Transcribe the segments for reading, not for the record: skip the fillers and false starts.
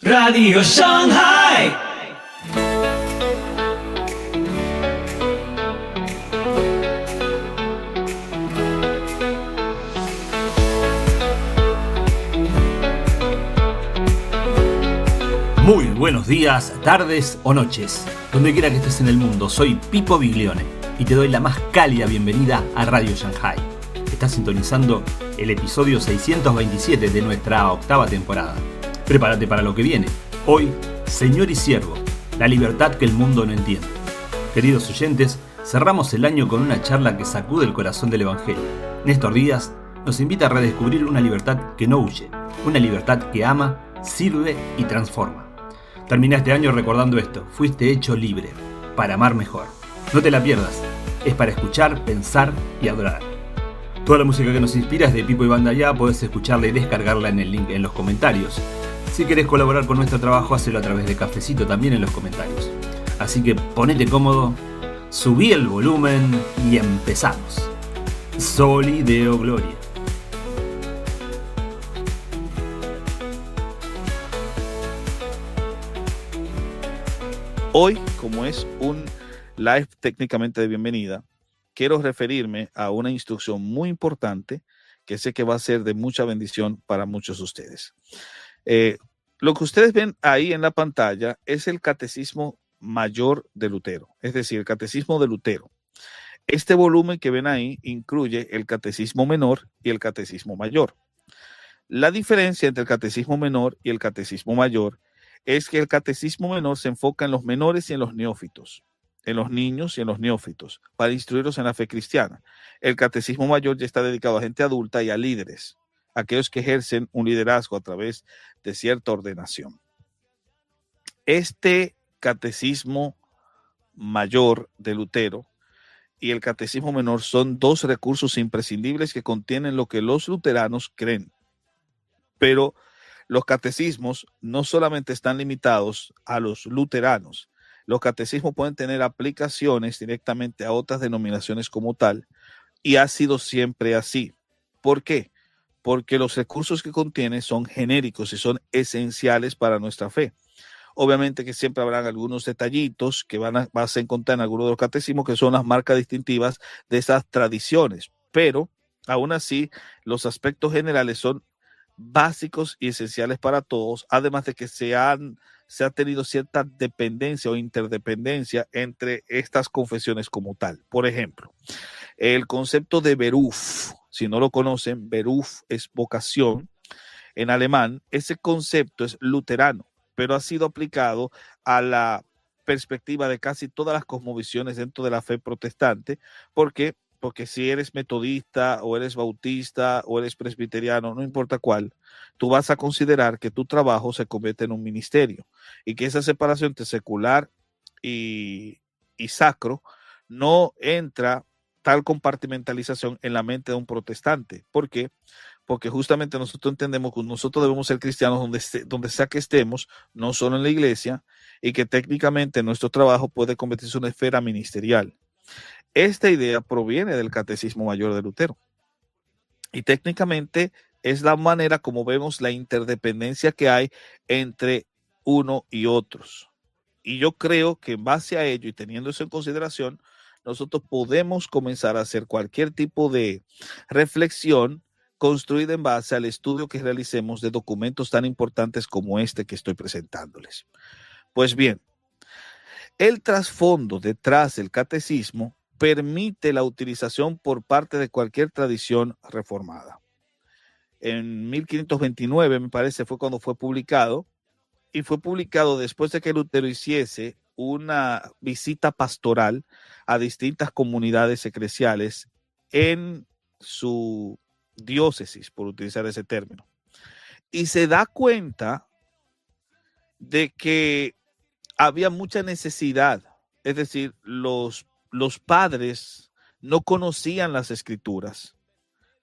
Radio Shanghai. Muy buenos días, tardes o noches. Donde quiera que estés en el mundo, soy Pipo Biglione y te doy la más cálida bienvenida a Radio Shanghai. Estás sintonizando el episodio 627 de nuestra octava temporada. Prepárate para lo que viene. Hoy, Señor y Siervo, la libertad que el mundo no entiende. Queridos oyentes, cerramos el año con una charla que sacude el corazón del Evangelio. Néstor Díaz nos invita a redescubrir una libertad que no huye, una libertad que ama, sirve y transforma. Termina este año recordando esto: fuiste hecho libre, para amar mejor. No te la pierdas, es para escuchar, pensar y adorar. Toda la música que nos inspira es de Pipo y Banda Ya, podés escucharla y descargarla en el link en los comentarios. Si querés colaborar con nuestro trabajo, hacelo a través de Cafecito también en los comentarios. Así que ponete cómodo, subí el volumen y empezamos. Soli Deo Gloria. Hoy, como es un live técnicamente de bienvenida, quiero referirme a una instrucción muy importante que sé que va a ser de mucha bendición para muchos de ustedes. Lo que ustedes ven ahí en la pantalla es el Catecismo Mayor de Lutero, es decir, el Catecismo de Lutero. Este volumen que ven ahí incluye el Catecismo Menor y el Catecismo Mayor. La diferencia entre el Catecismo Menor y el Catecismo Mayor es que el Catecismo Menor se enfoca en los menores y en los neófitos, en los niños y en los neófitos, para instruirlos en la fe cristiana. El Catecismo Mayor ya está dedicado a gente adulta y a líderes, aquellos que ejercen un liderazgo a través de cierta ordenación. Este Catecismo Mayor de Lutero y el Catecismo Menor son dos recursos imprescindibles que contienen lo que los luteranos creen. Pero los catecismos no solamente están limitados a los luteranos. Los catecismos pueden tener aplicaciones directamente a otras denominaciones como tal, y ha sido siempre así. ¿Por qué? Porque los recursos que contiene son genéricos y son esenciales para nuestra fe. Obviamente que siempre habrán algunos detallitos que vas a encontrar en algunos de los catecismos que son las marcas distintivas de esas tradiciones, pero aún así los aspectos generales son básicos y esenciales para todos, además de que se ha tenido cierta dependencia o interdependencia entre estas confesiones como tal. Por ejemplo, el concepto de Beruf, si no lo conocen, Beruf es vocación en alemán. Ese concepto es luterano, pero ha sido aplicado a la perspectiva de casi todas las cosmovisiones dentro de la fe protestante. ¿Por qué? Porque si eres metodista o eres bautista o eres presbiteriano, no importa cuál, tú vas a considerar que tu trabajo se convierte en un ministerio y que esa separación entre secular y sacro no entra tal compartimentalización en la mente de un protestante. ¿Por qué? Porque justamente nosotros entendemos que nosotros debemos ser cristianos donde sea que estemos, no solo en la iglesia, y que técnicamente nuestro trabajo puede convertirse en una esfera ministerial. Esta idea proviene del Catecismo Mayor de Lutero y técnicamente es la manera como vemos la interdependencia que hay entre uno y otros. Y yo creo que en base a ello y teniendo eso en consideración, nosotros podemos comenzar a hacer cualquier tipo de reflexión construida en base al estudio que realicemos de documentos tan importantes como este que estoy presentándoles. Pues bien, el trasfondo detrás del catecismo permite la utilización por parte de cualquier tradición reformada. En 1529, me parece, fue cuando fue publicado, y fue publicado después de que Lutero hiciese una visita pastoral a distintas comunidades eclesiales en su diócesis, por utilizar ese término. Y se da cuenta de que había mucha necesidad, es decir, los padres no conocían las escrituras,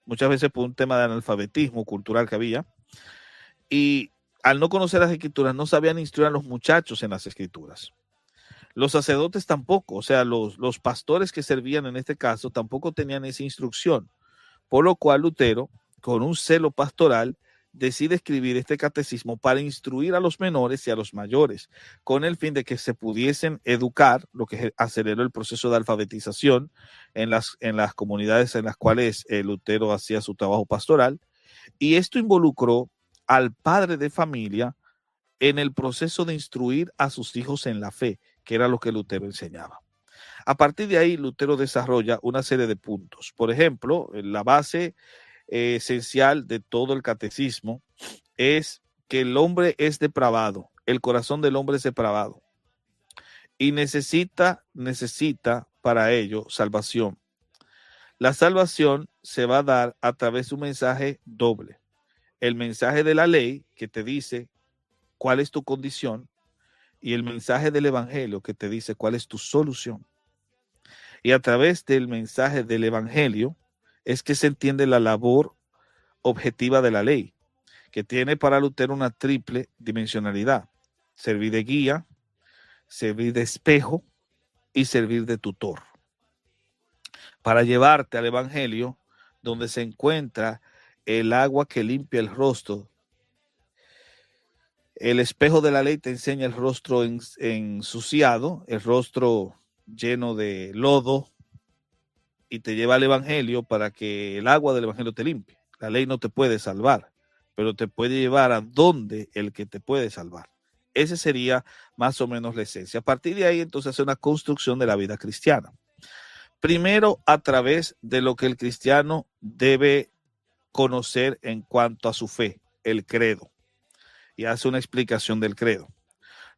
muchas veces por un tema de analfabetismo cultural que había, y al no conocer las escrituras no sabían instruir a los muchachos en las escrituras. Los sacerdotes tampoco, o sea, los pastores que servían en este caso tampoco tenían esa instrucción, por lo cual Lutero, con un celo pastoral, decide escribir este catecismo para instruir a los menores y a los mayores, con el fin de que se pudiesen educar, lo que aceleró el proceso de alfabetización en las comunidades en las cuales Lutero hacía su trabajo pastoral, y esto involucró al padre de familia en el proceso de instruir a sus hijos en la fe, que era lo que Lutero enseñaba. A partir de ahí, Lutero desarrolla una serie de puntos. Por ejemplo, la base esencial de todo el catecismo es que el hombre es depravado, el corazón del hombre es depravado y necesita para ello salvación. La salvación se va a dar a través de un mensaje doble. El mensaje de la ley que te dice cuál es tu condición y el mensaje del evangelio que te dice cuál es tu solución. Y a través del mensaje del evangelio es que se entiende la labor objetiva de la ley, que tiene para Lutero una triple dimensionalidad: servir de guía, servir de espejo y servir de tutor, para llevarte al evangelio donde se encuentra el agua que limpia el rostro. El espejo de la ley te enseña el rostro ensuciado, el rostro lleno de lodo, y te lleva al evangelio para que el agua del evangelio te limpie. La ley no te puede salvar, pero te puede llevar a donde el que te puede salvar. Esa sería más o menos la esencia. A partir de ahí, entonces, hace una construcción de la vida cristiana. Primero, a través de lo que el cristiano debe conocer en cuanto a su fe, el credo, y hace una explicación del credo.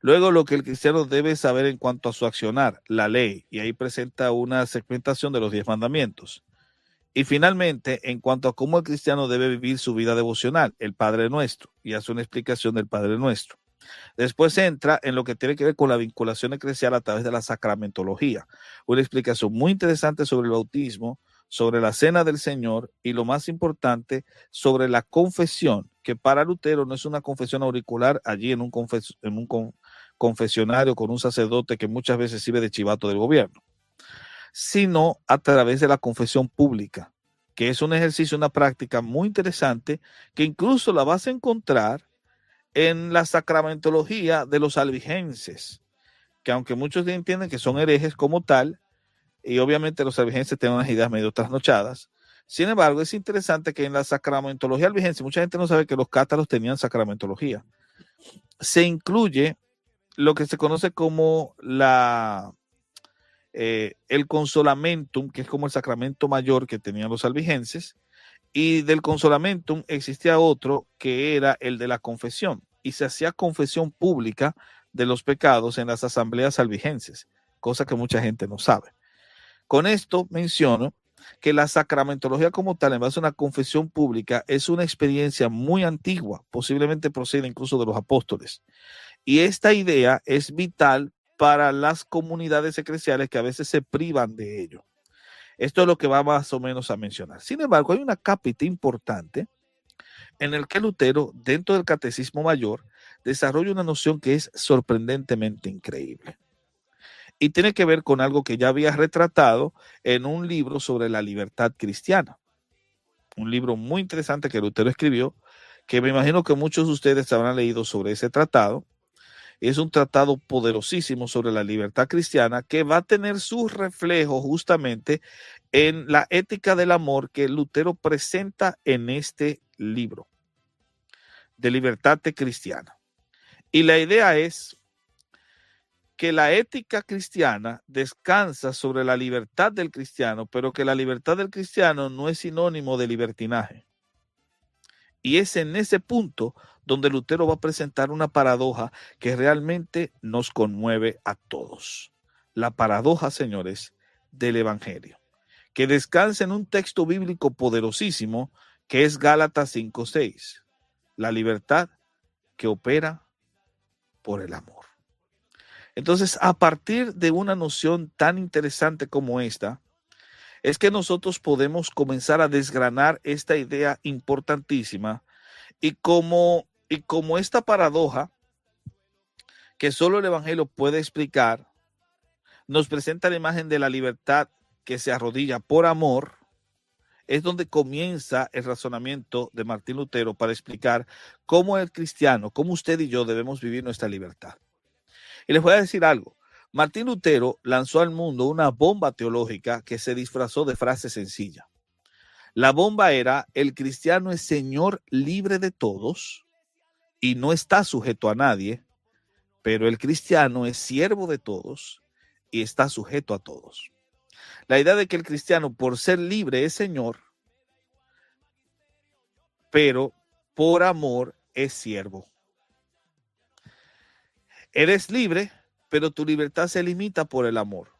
Luego, lo que el cristiano debe saber en cuanto a su accionar, la ley, y ahí presenta una segmentación de los 10 mandamientos. Y finalmente, en cuanto a cómo el cristiano debe vivir su vida devocional, el Padre Nuestro, y hace una explicación del Padre Nuestro. Después entra en lo que tiene que ver con la vinculación eclesial a través de la sacramentología, una explicación muy interesante sobre el bautismo, sobre la cena del Señor y, lo más importante, sobre la confesión, que para Lutero no es una confesión auricular allí en un confesionario con un sacerdote que muchas veces sirve de chivato del gobierno, sino a través de la confesión pública, que es un ejercicio, una práctica muy interesante que incluso la vas a encontrar en la sacramentología de los albigenses, que aunque muchos entienden que son herejes como tal, y obviamente los albigenses tienen unas ideas medio trasnochadas, sin embargo es interesante que en la sacramentología albigense, mucha gente no sabe que los cátaros tenían sacramentología, se incluye lo que se conoce como el consolamentum, que es como el sacramento mayor que tenían los albigenses, y del consolamentum existía otro que era el de la confesión, y se hacía confesión pública de los pecados en las asambleas albigenses, cosa que mucha gente no sabe. Con esto menciono que la sacramentología como tal, en base a una confesión pública, es una experiencia muy antigua, posiblemente procede incluso de los apóstoles. Y esta idea es vital para las comunidades eclesiales que a veces se privan de ello. Esto es lo que va más o menos a mencionar. Sin embargo, hay una cápita importante en el que Lutero, dentro del Catecismo Mayor, desarrolla una noción que es sorprendentemente increíble. Y tiene que ver con algo que ya había retratado en un libro sobre la libertad cristiana. Un libro muy interesante que Lutero escribió, que me imagino que muchos de ustedes habrán leído sobre ese tratado. Es un tratado poderosísimo sobre la libertad cristiana que va a tener su reflejo justamente en la ética del amor que Lutero presenta en este libro de libertad cristiana. Y la idea es que la ética cristiana descansa sobre la libertad del cristiano, pero que la libertad del cristiano no es sinónimo de libertinaje. Y es en ese punto donde Lutero va a presentar una paradoja que realmente nos conmueve a todos. La paradoja, señores, del Evangelio, que descansa en un texto bíblico poderosísimo que es Gálatas 5:6. La libertad que opera por el amor. Entonces, a partir de una noción tan interesante como esta, es que nosotros podemos comenzar a desgranar esta idea importantísima y como esta paradoja que solo el Evangelio puede explicar, nos presenta la imagen de la libertad que se arrodilla por amor es donde comienza el razonamiento de Martín Lutero para explicar cómo el cristiano, cómo usted y yo debemos vivir nuestra libertad. Y les voy a decir algo. Martín Lutero lanzó al mundo una bomba teológica que se disfrazó de frase sencilla. La bomba era: el cristiano es señor libre de todos y no está sujeto a nadie, pero el cristiano es siervo de todos y está sujeto a todos. La idea de que el cristiano, por ser libre, es señor, pero por amor es siervo. Eres libre, pero tu libertad se limita por el amor.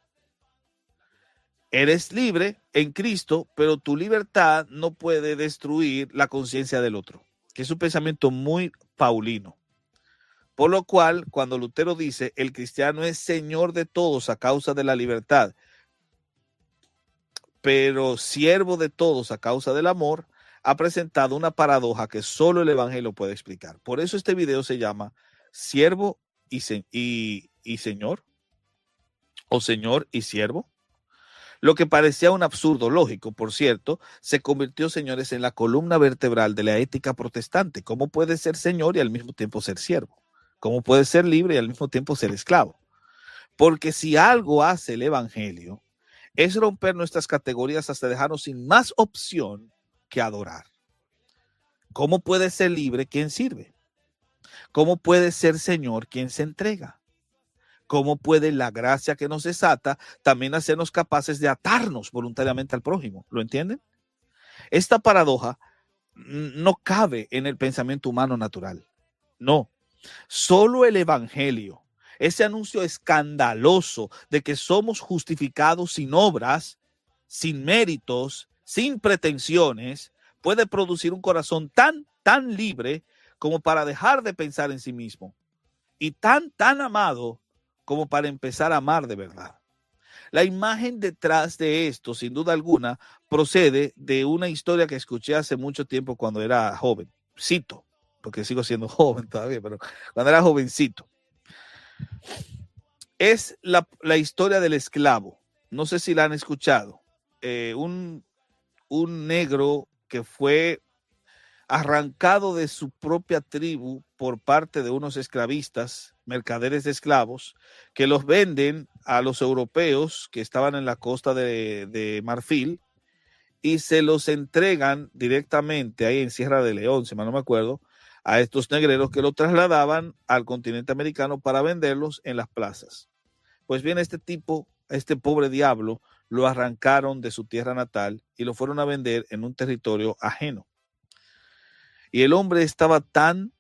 Eres libre en Cristo, pero tu libertad no puede destruir la conciencia del otro, que es un pensamiento muy paulino. Por lo cual, cuando Lutero dice el cristiano es señor de todos a causa de la libertad, pero siervo de todos a causa del amor, ha presentado una paradoja que solo el evangelio puede explicar. Por eso este video se llama Siervo y Señor, o Señor y Siervo. Lo que parecía un absurdo lógico, por cierto, se convirtió, señores, en la columna vertebral de la ética protestante. ¿Cómo puede ser señor y al mismo tiempo ser siervo? ¿Cómo puede ser libre y al mismo tiempo ser esclavo? Porque si algo hace el evangelio, es romper nuestras categorías hasta dejarnos sin más opción que adorar. ¿Cómo puede ser libre quien sirve? ¿Cómo puede ser señor quien se entrega? ¿Cómo puede la gracia que nos desata también hacernos capaces de atarnos voluntariamente al prójimo? ¿Lo entienden? Esta paradoja no cabe en el pensamiento humano natural. No, solo el evangelio, ese anuncio escandaloso de que somos justificados sin obras, sin méritos, sin pretensiones, puede producir un corazón tan libre como para dejar de pensar en sí mismo, y tan amado como para empezar a amar de verdad. La imagen detrás de esto, sin duda alguna, procede de una historia que escuché hace mucho tiempo cuando era jovencito, porque sigo siendo joven todavía, pero cuando era jovencito. Es la historia del esclavo. No sé si la han escuchado. Un negro que fue arrancado de su propia tribu por parte de unos esclavistas, mercaderes de esclavos, que los venden a los europeos que estaban en la costa de Marfil y se los entregan directamente ahí en Sierra de León, si mal no me acuerdo, a estos negreros que lo trasladaban al continente americano para venderlos en las plazas. Pues bien, este pobre diablo, lo arrancaron de su tierra natal y lo fueron a vender en un territorio ajeno. Y el hombre estaba tan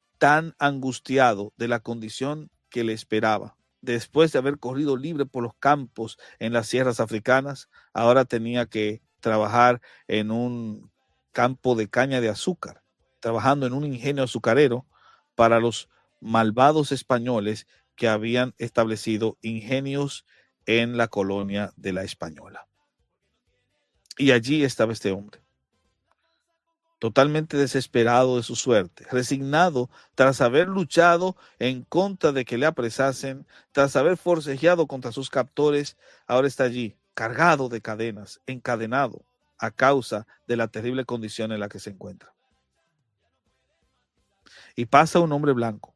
angustiado de la condición que le esperaba. Después de haber corrido libre por los campos en las sierras africanas, ahora tenía que trabajar en un campo de caña de azúcar, trabajando en un ingenio azucarero para los malvados españoles que habían establecido ingenios en la colonia de la Española. Y allí estaba este hombre, totalmente desesperado de su suerte, resignado tras haber luchado en contra de que le apresasen, tras haber forcejeado contra sus captores, ahora está allí, cargado de cadenas, encadenado a causa de la terrible condición en la que se encuentra. Y pasa un hombre blanco,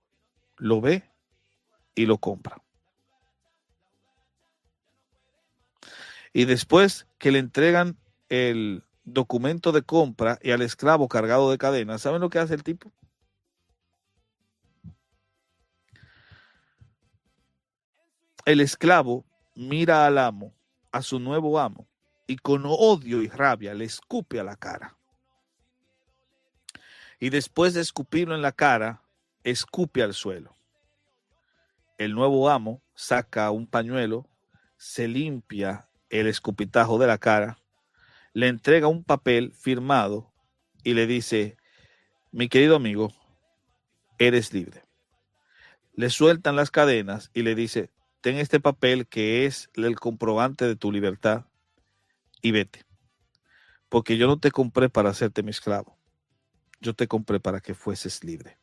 lo ve y lo compra. Y después que le entregan el documento de compra y al esclavo cargado de cadenas, ¿saben lo que hace el tipo? El esclavo mira al amo, a su nuevo amo, y con odio y rabia le escupe a la cara. Y después de escupirlo en la cara, escupe al suelo. El nuevo amo saca un pañuelo, se limpia el escupitajo de la cara, le entrega un papel firmado y le dice: mi querido amigo, eres libre. Le sueltan las cadenas y le dice: ten este papel que es el comprobante de tu libertad y vete. Porque yo no te compré para hacerte mi esclavo. Yo te compré para que fueses libre.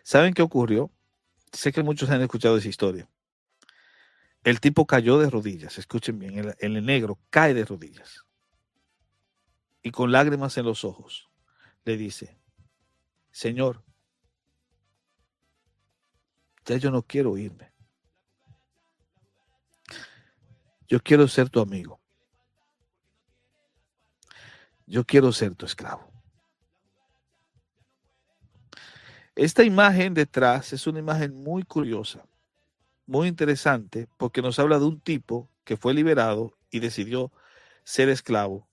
¿Saben qué ocurrió? Sé que muchos han escuchado esa historia. El tipo cayó de rodillas, escuchen bien, el negro cae de rodillas. y con lágrimas en los ojos le dice: Señor, ya yo no quiero irme. Yo quiero ser tu amigo. Yo quiero ser tu esclavo. Esta imagen detrás es una imagen muy curiosa, muy interesante, porque nos habla de un tipo que fue liberado y decidió ser esclavo,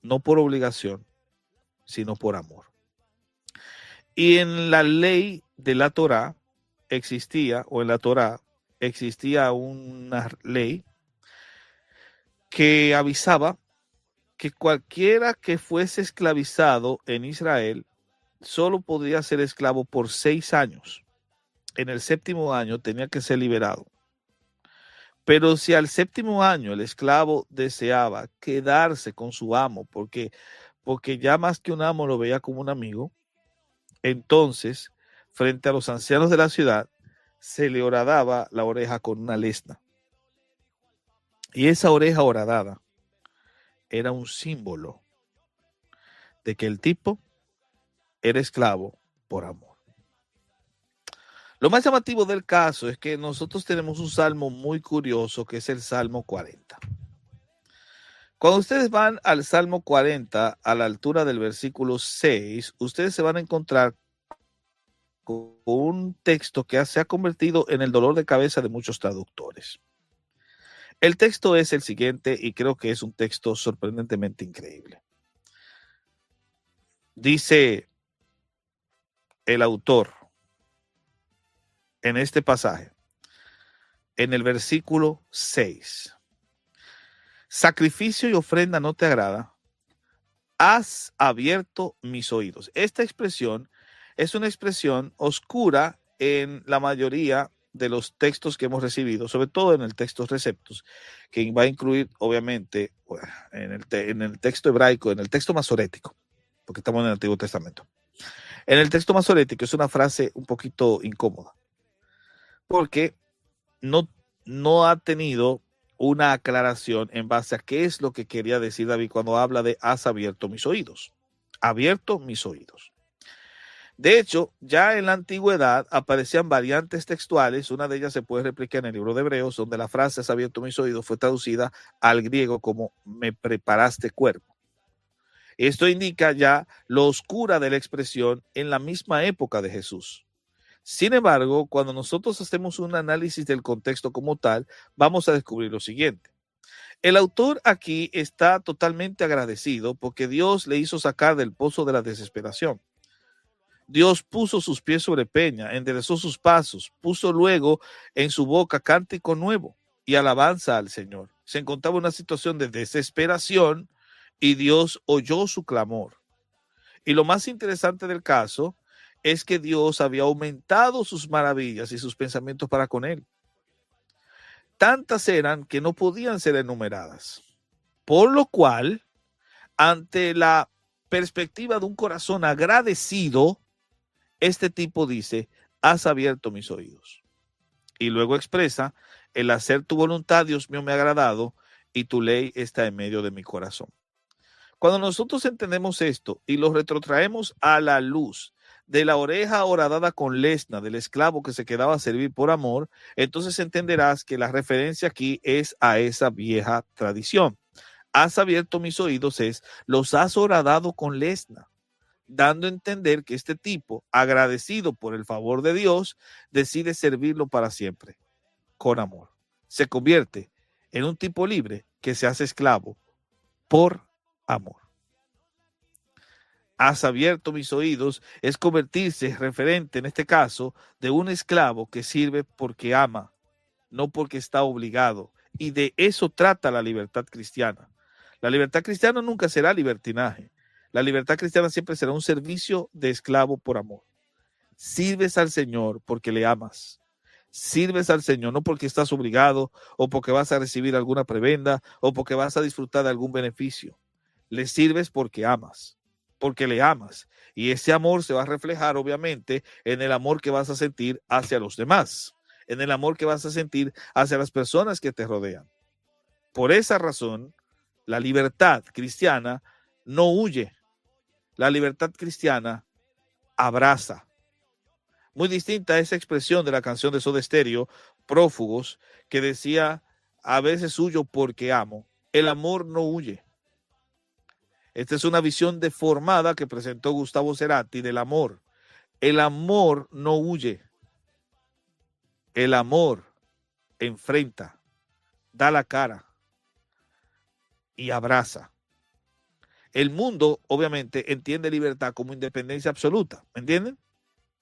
no por obligación, sino por amor. Y en la ley de la Torá existía, o en la Torá existía una ley que avisaba que cualquiera que fuese esclavizado en Israel solo podría ser esclavo por 6 años. En el 7º año tenía que ser liberado. Pero si al 7º año el esclavo deseaba quedarse con su amo, porque ya más que un amo lo veía como un amigo, entonces, frente a los ancianos de la ciudad, se le horadaba la oreja con una lesna. Y esa oreja horadada era un símbolo de que el tipo era esclavo por amor. Lo más llamativo del caso es que nosotros tenemos un salmo muy curioso, que es el Salmo 40. Cuando ustedes van al Salmo 40, a la altura del versículo 6, ustedes se van a encontrar con un texto que se ha convertido en el dolor de cabeza de muchos traductores. El texto es el siguiente, y creo que es un texto sorprendentemente increíble. Dice el autor en este pasaje, en el versículo 6: sacrificio y ofrenda no te agrada, has abierto mis oídos. Esta expresión es una expresión oscura en la mayoría de los textos que hemos recibido, sobre todo en el texto receptus, que va a incluir, obviamente, en el texto hebraico, en el texto masorético, porque estamos en el Antiguo Testamento. En el texto masorético es una frase un poquito incómoda, porque no ha tenido una aclaración en base a qué es lo que quería decir David cuando habla de has abierto mis oídos. Abierto mis oídos. De hecho, ya en la antigüedad aparecían variantes textuales. Una de ellas se puede replicar en el libro de Hebreos, donde la frase has abierto mis oídos fue traducida al griego como me preparaste cuerpo. Esto indica ya lo oscura de la expresión en la misma época de Jesús. Sin embargo, cuando nosotros hacemos un análisis del contexto como tal, vamos a descubrir lo siguiente. El autor aquí está totalmente agradecido porque Dios le hizo sacar del pozo de la desesperación. Dios puso sus pies sobre peña, enderezó sus pasos, puso luego en su boca cántico nuevo y alabanza al Señor. Se encontraba en una situación de desesperación y Dios oyó su clamor. Y lo más interesante del caso es que Dios había aumentado sus maravillas y sus pensamientos para con él. Tantas eran que no podían ser enumeradas. Por lo cual, ante la perspectiva de un corazón agradecido, este tipo dice, has abierto mis oídos. Y luego expresa, el hacer tu voluntad, Dios mío, me ha agradado, y tu ley está en medio de mi corazón. Cuando nosotros entendemos esto y lo retrotraemos a la luz de la oreja horadada con lesna del esclavo que se quedaba a servir por amor, entonces entenderás que la referencia aquí es a esa vieja tradición. Has abierto mis oídos es, los has horadado con lesna, dando a entender que este tipo, agradecido por el favor de Dios, decide servirlo para siempre, con amor. Se convierte en un tipo libre que se hace esclavo por amor. Has abierto mis oídos es convertirse referente, en este caso, de un esclavo que sirve porque ama, no porque está obligado. Y de eso trata la libertad cristiana. La libertad cristiana nunca será libertinaje. La libertad cristiana siempre será un servicio de esclavo por amor. Sirves al Señor porque le amas. Sirves al Señor no porque estás obligado o porque vas a recibir alguna prebenda o porque vas a disfrutar de algún beneficio. Le sirves porque amas, porque le amas. Y ese amor se va a reflejar obviamente en el amor que vas a sentir hacia los demás, en el amor que vas a sentir hacia las personas que te rodean. Por esa razón, la libertad cristiana no huye. La libertad cristiana abraza. Muy distinta a esa expresión de la canción de Soda Stereo, Prófugos, que decía, a veces huyo porque amo. El amor no huye. Esta es una visión deformada que presentó Gustavo Cerati del amor. El amor no huye. El amor enfrenta, da la cara y abraza. El mundo, obviamente, entiende libertad como independencia absoluta. ¿Me entienden?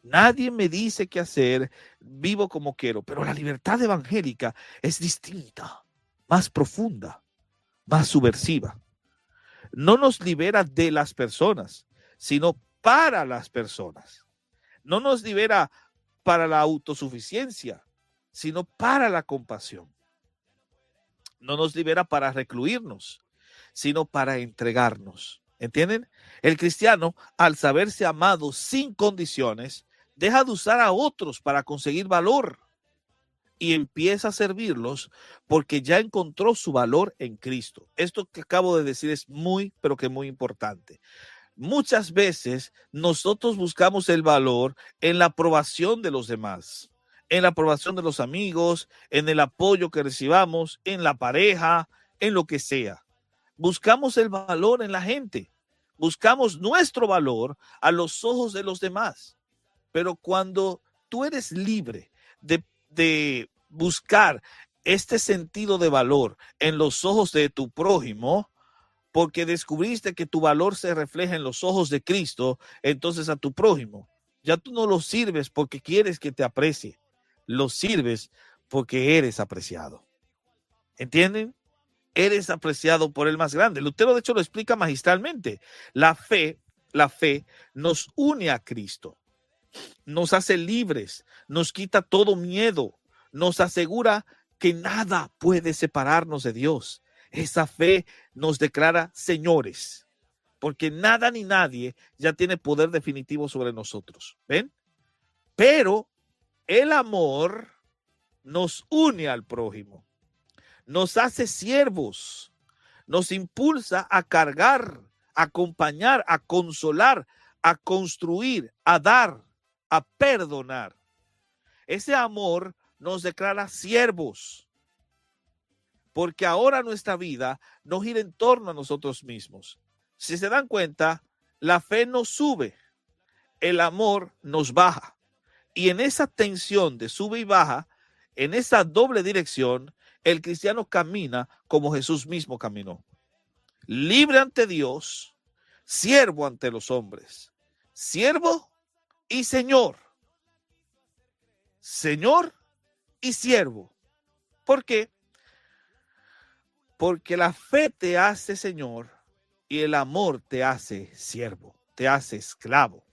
Nadie me dice qué hacer, vivo como quiero, pero la libertad evangélica es distinta, más profunda, más subversiva. No nos libera de las personas, sino para las personas. No nos libera para la autosuficiencia, sino para la compasión. No nos libera para recluirnos, sino para entregarnos. ¿Entienden? El cristiano, al saberse amado sin condiciones, deja de usar a otros para conseguir valor y empieza a servirlos porque ya encontró su valor en Cristo. Esto que acabo de decir es muy, pero que muy importante. Muchas veces nosotros buscamos el valor en la aprobación de los demás, en la aprobación de los amigos, en el apoyo que recibamos, en la pareja, en lo que sea. Buscamos el valor en la gente, buscamos nuestro valor a los ojos de los demás. Pero cuando tú eres libre de buscar este sentido de valor en los ojos de tu prójimo, porque descubriste que tu valor se refleja en los ojos de Cristo, entonces a tu prójimo, ya tú no lo sirves porque quieres que te aprecie, lo sirves porque eres apreciado. ¿Entienden? Eres apreciado por el más grande. Lutero, de hecho, lo explica magistralmente. La fe nos une a Cristo, nos hace libres, nos quita todo miedo, nos asegura que nada puede separarnos de Dios. Esa fe nos declara señores, porque nada ni nadie ya tiene poder definitivo sobre nosotros. ¿Ven? Pero el amor nos une al prójimo, nos hace siervos, nos impulsa a cargar, a acompañar, a consolar, a construir, a dar, a perdonar. Ese amor nos declara siervos, porque ahora nuestra vida no gira en torno a nosotros mismos. Si se dan cuenta, la fe nos sube, el amor nos baja. Y en esa tensión de sube y baja, en esa doble dirección, el cristiano camina como Jesús mismo caminó. Libre ante Dios, siervo ante los hombres. Siervo y Señor. Señor y siervo. ¿Por qué? Porque la fe te hace Señor y el amor te hace siervo, te hace esclavo.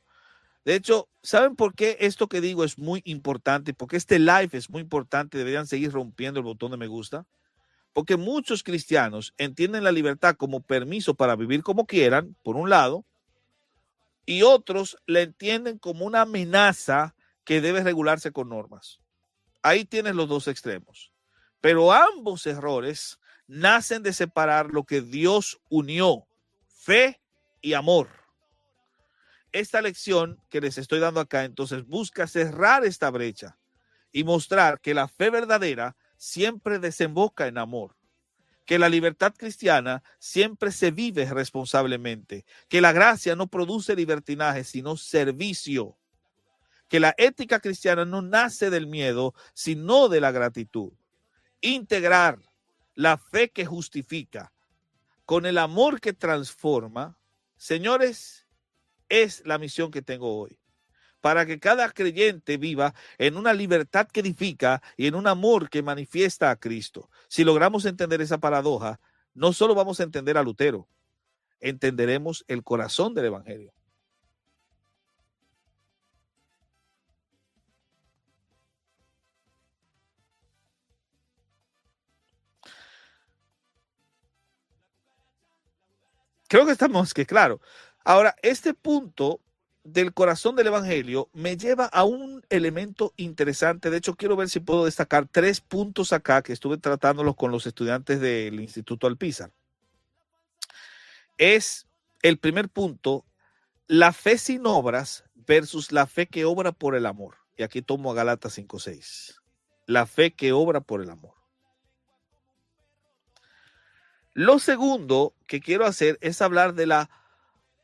De hecho, ¿saben por qué esto que digo es muy importante? Porque este live es muy importante. Deberían seguir rompiendo el botón de me gusta. Porque muchos cristianos entienden la libertad como permiso para vivir como quieran, por un lado, y otros la entienden como una amenaza que debe regularse con normas. Ahí tienes los dos extremos. Pero ambos errores nacen de separar lo que Dios unió, fe y amor. Esta lección que les estoy dando acá, entonces, busca cerrar esta brecha y mostrar que la fe verdadera siempre desemboca en amor, que la libertad cristiana siempre se vive responsablemente, que la gracia no produce libertinaje, sino servicio, que la ética cristiana no nace del miedo, sino de la gratitud. Integrar la fe que justifica con el amor que transforma, señores, es la misión que tengo hoy, para que cada creyente viva en una libertad que edifica y en un amor que manifiesta a Cristo. Si logramos entender esa paradoja, no solo vamos a entender a Lutero, entenderemos el corazón del evangelio. Creo que estamos claro. Ahora, este punto del corazón del evangelio me lleva a un elemento interesante. De hecho, quiero ver si puedo destacar 3 puntos acá que estuve tratándolos con los estudiantes del Instituto Alpizar. Es el primer punto, la fe sin obras versus la fe que obra por el amor. Y aquí tomo a Gálatas 5:6. La fe que obra por el amor. Lo segundo que quiero hacer es hablar de la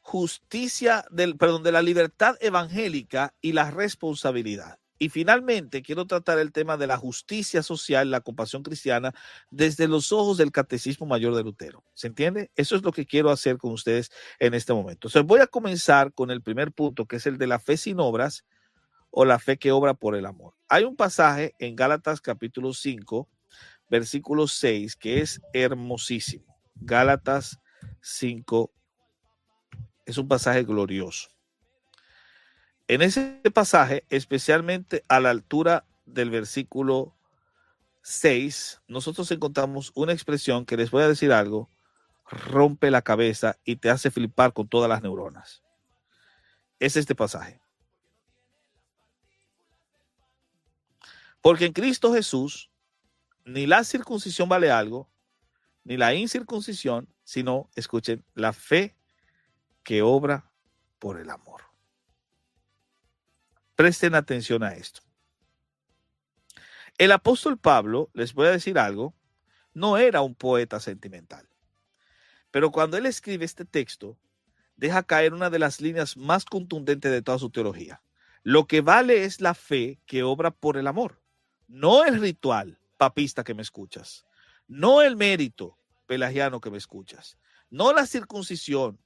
justicia, de la libertad evangélica y la responsabilidad. Y finalmente quiero tratar el tema de la justicia social, la compasión cristiana, desde los ojos del Catecismo Mayor de Lutero. ¿Se entiende? Eso es lo que quiero hacer con ustedes en este momento. Entonces voy a comenzar con el primer punto, que es el de la fe sin obras o la fe que obra por el amor. Hay un pasaje en Gálatas capítulo 5, versículo 6, que es hermosísimo. Gálatas 5 es un pasaje glorioso. En ese pasaje, especialmente a la altura del versículo 6, nosotros encontramos una expresión que les voy a decir algo, rompe la cabeza y te hace flipar con todas las neuronas. Es este pasaje. Porque en Cristo Jesús, ni la circuncisión vale algo, ni la incircuncisión, sino, escuchen, la fe que obra por el amor. Presten atención a esto. El apóstol Pablo, les voy a decir algo, no era un poeta sentimental. Pero cuando él escribe este texto, deja caer una de las líneas más contundentes de toda su teología. Lo que vale es la fe que obra por el amor. No el ritual, papista que me escuchas. No el mérito, pelagiano que me escuchas. No la circuncisión.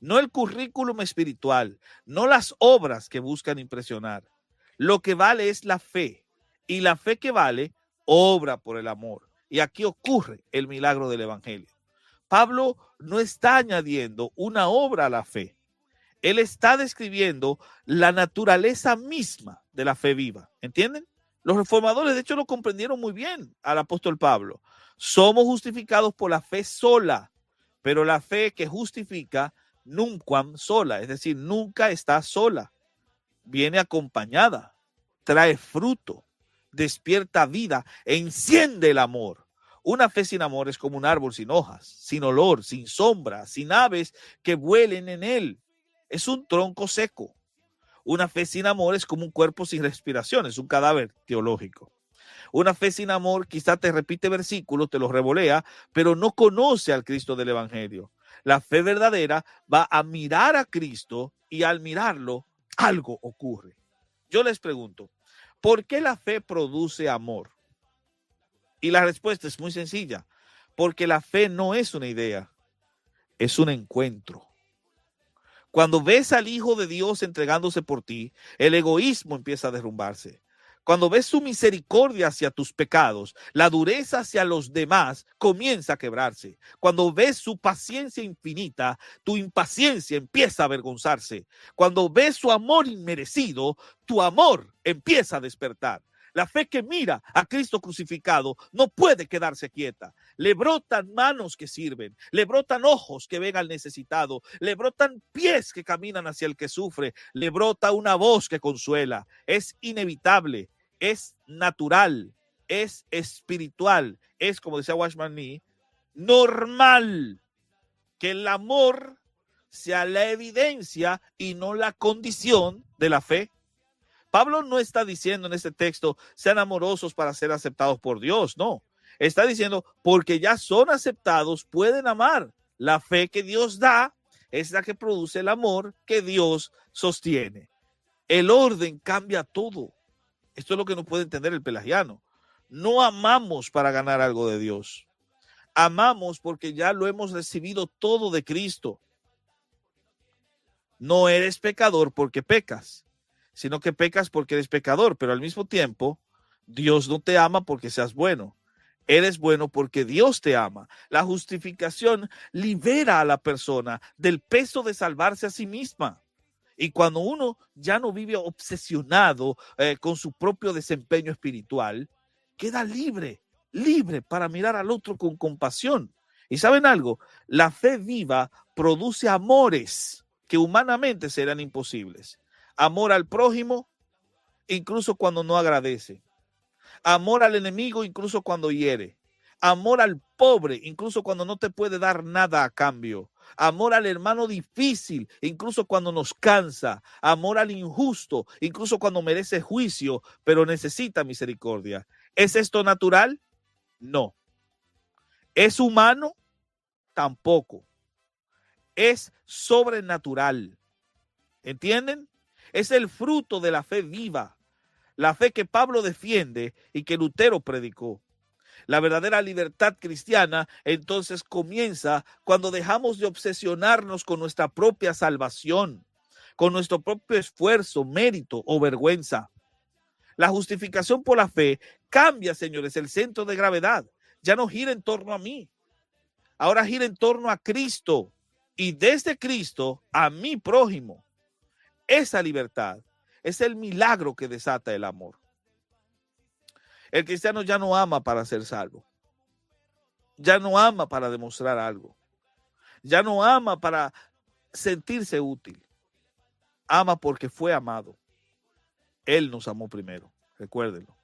No el currículum espiritual, no las obras que buscan impresionar. Lo que vale es la fe, y la fe que vale obra por el amor. Y aquí ocurre el milagro del evangelio. Pablo no está añadiendo una obra a la fe. Él está describiendo la naturaleza misma de la fe viva. ¿Entienden? Los reformadores, de hecho, lo comprendieron muy bien al apóstol Pablo. Somos justificados por la fe sola, pero la fe que justifica nunca sola, es decir, nunca está sola, viene acompañada, trae fruto, despierta vida, enciende el amor. Una fe sin amor es como un árbol sin hojas, sin olor, sin sombra, sin aves que vuelen en él. Es un tronco seco. Una fe sin amor es como un cuerpo sin respiración, es un cadáver teológico. Una fe sin amor quizá te repite versículos, te los revolea, pero no conoce al Cristo del Evangelio. La fe verdadera va a mirar a Cristo y al mirarlo, algo ocurre. Yo les pregunto, ¿por qué la fe produce amor? Y la respuesta es muy sencilla, porque la fe no es una idea, es un encuentro. Cuando ves al Hijo de Dios entregándose por ti, el egoísmo empieza a derrumbarse. Cuando ves su misericordia hacia tus pecados, la dureza hacia los demás comienza a quebrarse. Cuando ves su paciencia infinita, tu impaciencia empieza a avergonzarse. Cuando ves su amor inmerecido, tu amor empieza a despertar. La fe que mira a Cristo crucificado no puede quedarse quieta. Le brotan manos que sirven, le brotan ojos que ven al necesitado, le brotan pies que caminan hacia el que sufre, le brota una voz que consuela. Es inevitable, es natural, es espiritual, es, como decía Watchman Nee, normal que el amor sea la evidencia y no la condición de la fe. Pablo no está diciendo en este texto, sean amorosos para ser aceptados por Dios, no. Está diciendo, porque ya son aceptados, pueden amar. La fe que Dios da es la que produce el amor que Dios sostiene. El orden cambia todo. Esto es lo que no puede entender el pelagiano. No amamos para ganar algo de Dios. Amamos porque ya lo hemos recibido todo de Cristo. No eres pecador porque pecas, sino que pecas porque eres pecador, pero al mismo tiempo, Dios no te ama porque seas bueno. Eres bueno porque Dios te ama. La justificación libera a la persona del peso de salvarse a sí misma. Y cuando uno ya no vive obsesionado con su propio desempeño espiritual, queda libre para mirar al otro con compasión. Y ¿saben algo? La fe viva produce amores que humanamente serán imposibles. Amor al prójimo, incluso cuando no agradece. Amor al enemigo, incluso cuando hiere. Amor al pobre, incluso cuando no te puede dar nada a cambio. amor al hermano difícil, incluso cuando nos cansa, amor al injusto, incluso cuando merece juicio, pero necesita misericordia. ¿Es esto natural? No. ¿Es humano? Tampoco. Es sobrenatural. ¿Entienden? Es el fruto de la fe viva, la fe que Pablo defiende y que Lutero predicó. La verdadera libertad cristiana entonces comienza cuando dejamos de obsesionarnos con nuestra propia salvación, con nuestro propio esfuerzo, mérito o vergüenza. La justificación por la fe cambia, señores, el centro de gravedad. Ya no gira en torno a mí. Ahora gira en torno a Cristo y desde Cristo a mi prójimo. Esa libertad es el milagro que desata el amor. El cristiano ya no ama para ser salvo. Ya no ama para demostrar algo. Ya no ama para sentirse útil. Ama porque fue amado. Él nos amó primero. Recuérdenlo.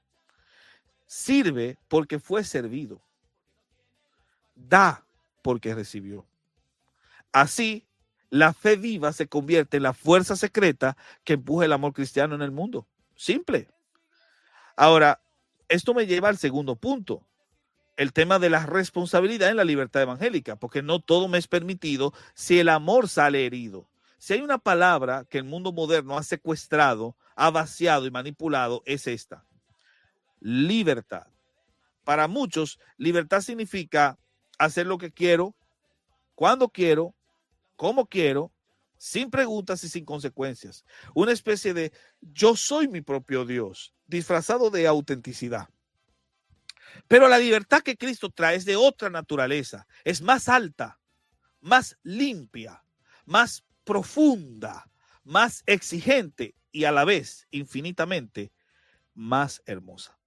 Sirve porque fue servido. Da porque recibió. Así, la fe viva se convierte en la fuerza secreta que empuja el amor cristiano en el mundo. Simple. Ahora, esto me lleva al segundo punto, el tema de la responsabilidad en la libertad evangélica, porque no todo me es permitido si el amor sale herido. Si hay una palabra que el mundo moderno ha secuestrado, ha vaciado y manipulado, es esta: libertad. Para muchos, libertad significa hacer lo que quiero, cuando quiero, como quiero, sin preguntas y sin consecuencias. Una especie de yo soy mi propio Dios, disfrazado de autenticidad. Pero la libertad que Cristo trae es de otra naturaleza, es más alta, más limpia, más profunda, más exigente y a la vez infinitamente más hermosa.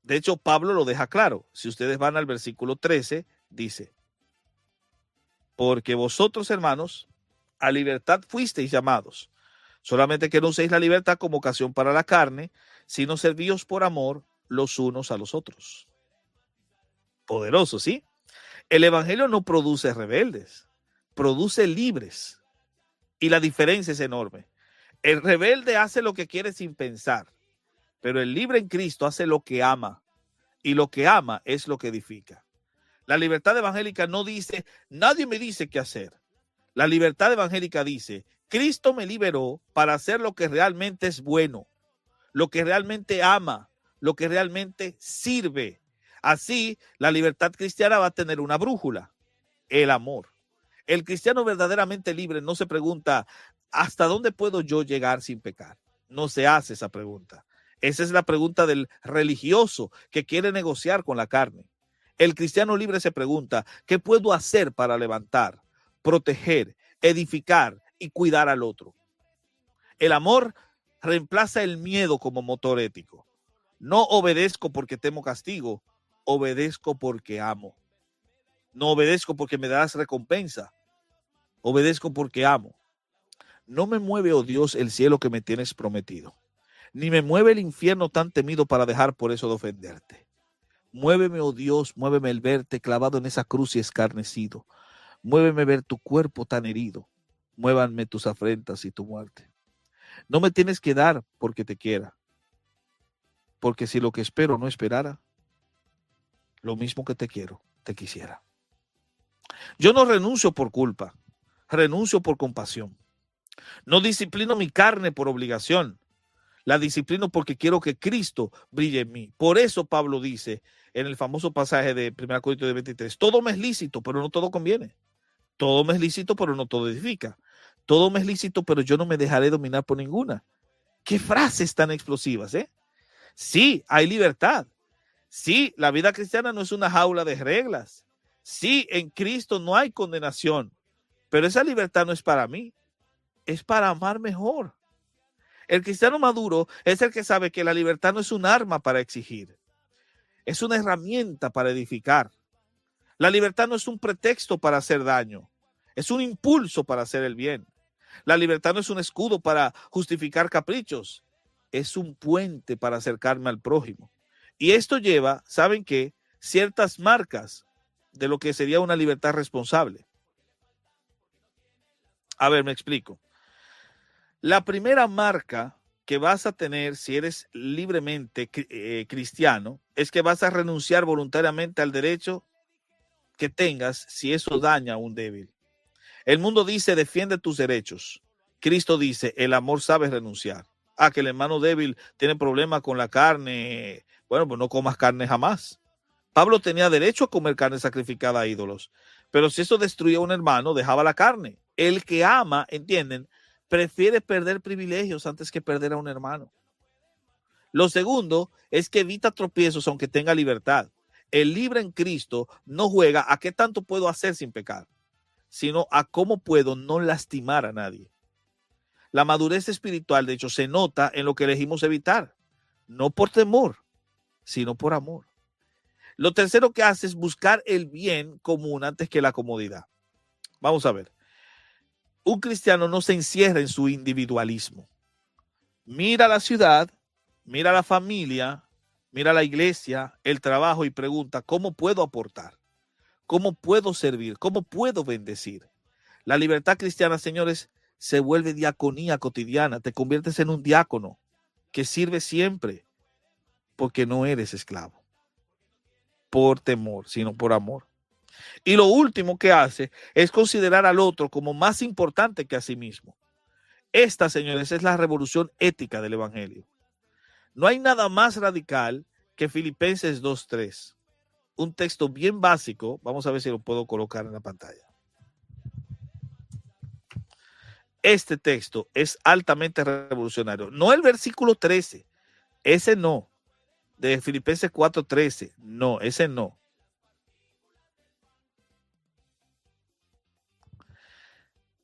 De hecho, Pablo lo deja claro. Si ustedes van al versículo 13, dice: porque vosotros, hermanos, a libertad fuisteis llamados, solamente que no uséis la libertad como ocasión para la carne, sino servíos por amor los unos a los otros. Poderoso, ¿sí? El evangelio no produce rebeldes, produce libres. Y la diferencia es enorme. El rebelde hace lo que quiere sin pensar, pero el libre en Cristo hace lo que ama. Y lo que ama es lo que edifica. La libertad evangélica no dice, nadie me dice qué hacer. La libertad evangélica dice, Cristo me liberó para hacer lo que realmente es bueno, lo que realmente ama, lo que realmente sirve. Así, la libertad cristiana va a tener una brújula: el amor. El cristiano verdaderamente libre no se pregunta, ¿hasta dónde puedo yo llegar sin pecar? No se hace esa pregunta. Esa es la pregunta del religioso que quiere negociar con la carne. El cristiano libre se pregunta, ¿qué puedo hacer para levantar, proteger, edificar y cuidar al otro? El amor reemplaza el miedo como motor ético. No obedezco porque temo castigo, obedezco porque amo. No obedezco porque me darás recompensa, obedezco porque amo. No me mueve, oh Dios, el cielo que me tienes prometido, ni me mueve el infierno tan temido para dejar por eso de ofenderte. Muéveme, oh Dios, muéveme el verte clavado en esa cruz y escarnecido. Muéveme ver tu cuerpo tan herido. Muévanme tus afrentas y tu muerte. No me tienes que dar porque te quiera, porque si lo que espero no esperara, lo mismo que te quiero, te quisiera. Yo no renuncio por culpa, renuncio por compasión. No disciplino mi carne por obligación, la disciplino porque quiero que Cristo brille en mí. Por eso Pablo dice en el famoso pasaje de 1 Corintios 23, todo me es lícito, pero no todo conviene. Todo me es lícito, pero no todo edifica. Todo me es lícito, pero yo no me dejaré dominar por ninguna. ¿Qué frases tan explosivas, eh? Sí, hay libertad. Sí, la vida cristiana no es una jaula de reglas. Sí, en Cristo no hay condenación. Pero esa libertad no es para mí, es para amar mejor. El cristiano maduro es el que sabe que la libertad no es un arma para exigir, es una herramienta para edificar. La libertad no es un pretexto para hacer daño, es un impulso para hacer el bien. La libertad no es un escudo para justificar caprichos, es un puente para acercarme al prójimo. Y esto lleva, ¿saben qué? Ciertas marcas de lo que sería una libertad responsable. A ver, me explico. La primera marca que vas a tener si eres libremente cristiano es que vas a renunciar voluntariamente al derecho que tengas si eso daña a un débil. El mundo dice defiende tus derechos. Cristo dice el amor sabe renunciar. Ah, que el hermano débil tiene problemas con la carne. Bueno, pues no comas carne jamás. Pablo tenía derecho a comer carne sacrificada a ídolos, pero si eso destruía a un hermano, dejaba la carne. El que ama, ¿entienden?, prefiere perder privilegios antes que perder a un hermano. Lo segundo es que evita tropiezos aunque tenga libertad. El libre en Cristo no juega a qué tanto puedo hacer sin pecar, sino a cómo puedo no lastimar a nadie. La madurez espiritual, de hecho, se nota en lo que elegimos evitar, no por temor, sino por amor. Lo tercero que hace es buscar el bien común antes que la comodidad. Vamos a ver. Un cristiano no se encierra en su individualismo. Mira la ciudad, mira la familia, mira la iglesia, el trabajo y pregunta, ¿cómo puedo aportar? ¿Cómo puedo servir? ¿Cómo puedo bendecir? La libertad cristiana, señores, se vuelve diaconía cotidiana. Te conviertes en un diácono que sirve siempre porque no eres esclavo por temor, sino por amor. Y lo último que hace es considerar al otro como más importante que a sí mismo. Esta, señores, es la revolución ética del evangelio. No hay nada más radical que Filipenses 2:3. Un texto bien básico. Vamos a ver si lo puedo colocar en la pantalla. Este texto es altamente revolucionario. No el versículo 13. Ese no. De Filipenses 4:13. No, ese no.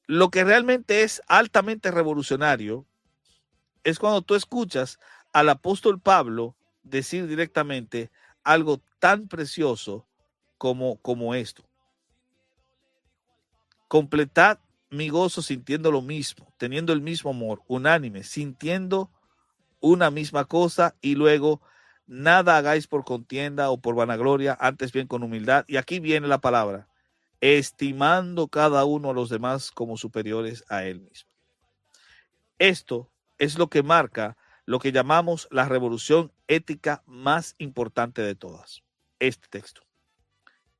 Lo que realmente es altamente revolucionario es cuando tú escuchas al apóstol Pablo decir directamente algo tan precioso como esto. Completad mi gozo sintiendo lo mismo, teniendo el mismo amor, unánime, sintiendo una misma cosa, y luego nada hagáis por contienda o por vanagloria, antes bien con humildad. Y aquí viene la palabra, estimando cada uno a los demás como superiores a él mismo. Esto es lo que marca lo que llamamos la revolución ética más importante de todas. Este texto.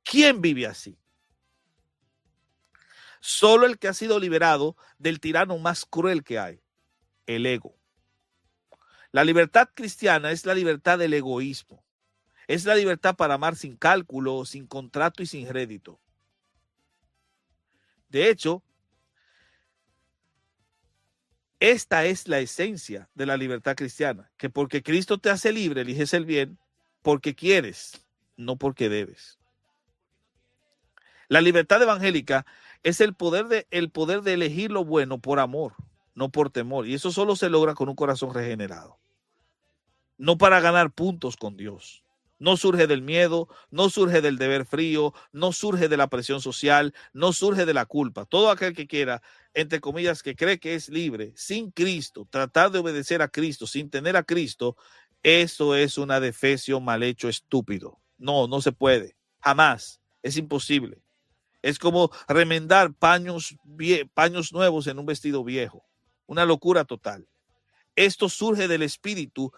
¿Quién vive así? Solo el que ha sido liberado del tirano más cruel que hay, el ego. La libertad cristiana es la libertad del egoísmo. Es la libertad para amar sin cálculo, sin contrato y sin rédito. De hecho, esta es la esencia de la libertad cristiana, que porque Cristo te hace libre, eliges el bien porque quieres, no porque debes. La libertad evangélica es el poder de elegir lo bueno por amor, no por temor. Y eso solo se logra con un corazón regenerado. No para ganar puntos con Dios. No surge del miedo, no surge del deber frío, no surge de la presión social, no surge de la culpa. Todo aquel que quiera, entre comillas, que cree que es libre, sin Cristo, tratar de obedecer a Cristo, sin tener a Cristo, eso es una defecio mal hecho estúpido. No, no se puede. Jamás. Es imposible. Es como remendar paños nuevos en un vestido viejo. Una locura total. Esto surge del Espíritu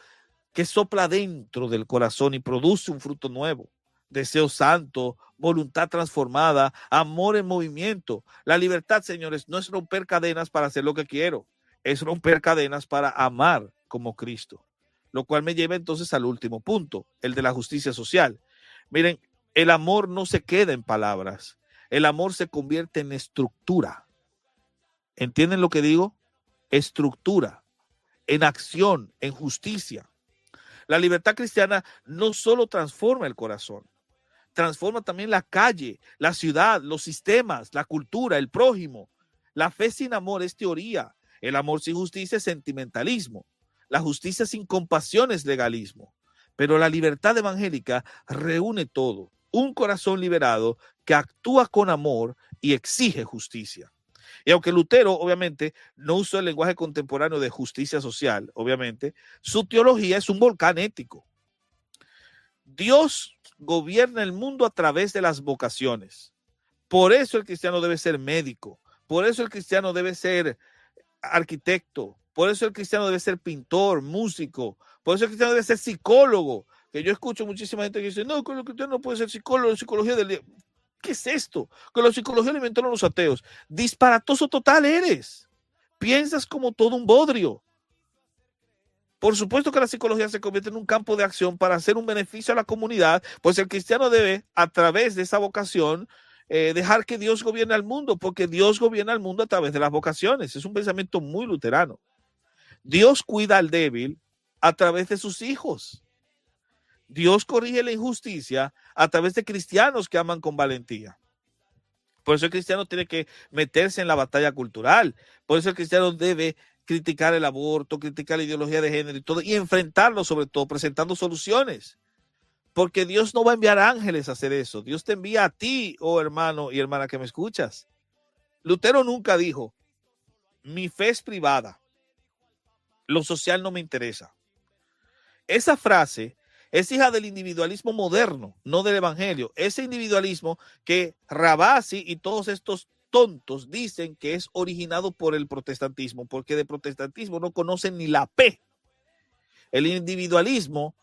que sopla dentro del corazón y produce un fruto nuevo. Deseo santo, voluntad transformada, amor en movimiento. La libertad, señores, no es romper cadenas para hacer lo que quiero. Es romper cadenas para amar como Cristo. Lo cual me lleva entonces al último punto, el de la justicia social. Miren, el amor no se queda en palabras. El amor se convierte en estructura. ¿Entienden lo que digo? Estructura, en acción, en justicia. La libertad cristiana no solo transforma el corazón, transforma también la calle, la ciudad, los sistemas, la cultura, el prójimo. La fe sin amor es teoría. El amor sin justicia es sentimentalismo. La justicia sin compasión es legalismo. Pero la libertad evangélica reúne todo. Un corazón liberado que actúa con amor y exige justicia. Y aunque Lutero, obviamente, no usó el lenguaje contemporáneo de justicia social, obviamente, su teología es un volcán ético. Dios gobierna el mundo a través de las vocaciones. Por eso el cristiano debe ser médico, Por eso el cristiano debe ser arquitecto, por eso el cristiano debe ser pintor, músico, por eso el cristiano debe ser psicólogo. Que yo escucho muchísima gente que dice, no, que el cristiano no puede ser psicólogo, psicología del... ¿Qué es esto? Que la psicología la inventaron los ateos. Disparatoso total eres. Piensas como todo un bodrio. Por supuesto que la psicología se convierte en un campo de acción para hacer un beneficio a la comunidad, pues el cristiano debe, a través de esa vocación, dejar que Dios gobierne al mundo, porque Dios gobierna al mundo a través de las vocaciones. Es un pensamiento muy luterano. Dios cuida al débil a través de sus hijos. Dios corrige la injusticia a través de cristianos que aman con valentía. Por eso el cristiano tiene que meterse en la batalla cultural. Por eso el cristiano debe criticar el aborto, criticar la ideología de género y todo, y enfrentarlo sobre todo, presentando soluciones. Porque Dios no va a enviar ángeles a hacer eso. Dios te envía a ti, oh hermano y hermana que me escuchas. Lutero nunca dijo, mi fe es privada, lo social no me interesa. Esa frase es hija del individualismo moderno, no del evangelio. Ese individualismo que Ravasi y todos estos tontos dicen que es originado por el protestantismo, porque de protestantismo no conocen ni la P. El individualismo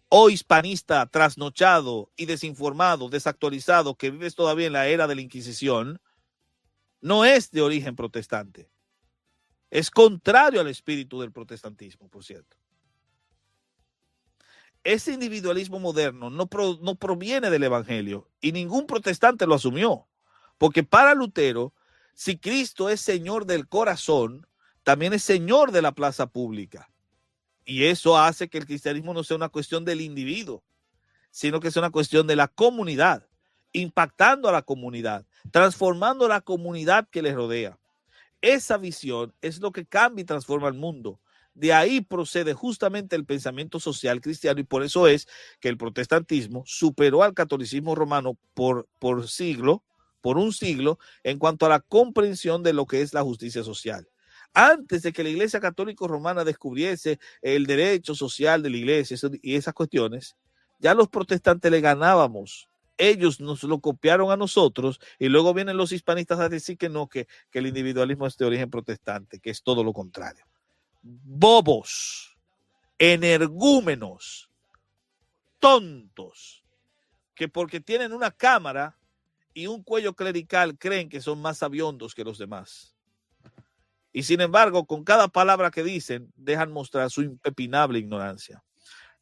o hispanista trasnochado y desinformado, desactualizado, que vives todavía en la era de la Inquisición, no es de origen protestante. Es contrario al espíritu del protestantismo, por cierto. Ese individualismo moderno no proviene del evangelio y ningún protestante lo asumió. Porque para Lutero, si Cristo es Señor del corazón, también es Señor de la plaza pública. Y eso hace que el cristianismo no sea una cuestión del individuo, sino que es una cuestión de la comunidad, impactando a la comunidad, transformando la comunidad que les rodea. Esa visión es lo que cambia y transforma el mundo. De ahí procede justamente el pensamiento social cristiano y por eso es que el protestantismo superó al catolicismo romano por un siglo en cuanto a la comprensión de lo que es la justicia social. Antes de que la Iglesia Católica Romana descubriese el derecho social de la Iglesia y esas cuestiones, ya los protestantes le ganábamos. Ellos nos lo copiaron a nosotros y luego vienen los hispanistas a decir que no, que el individualismo es de origen protestante, que es todo lo contrario. Bobos, energúmenos, tontos, que porque tienen una cámara y un cuello clerical creen que son más sabiondos que los demás. Y sin embargo, con cada palabra que dicen, dejan mostrar su impepinable ignorancia.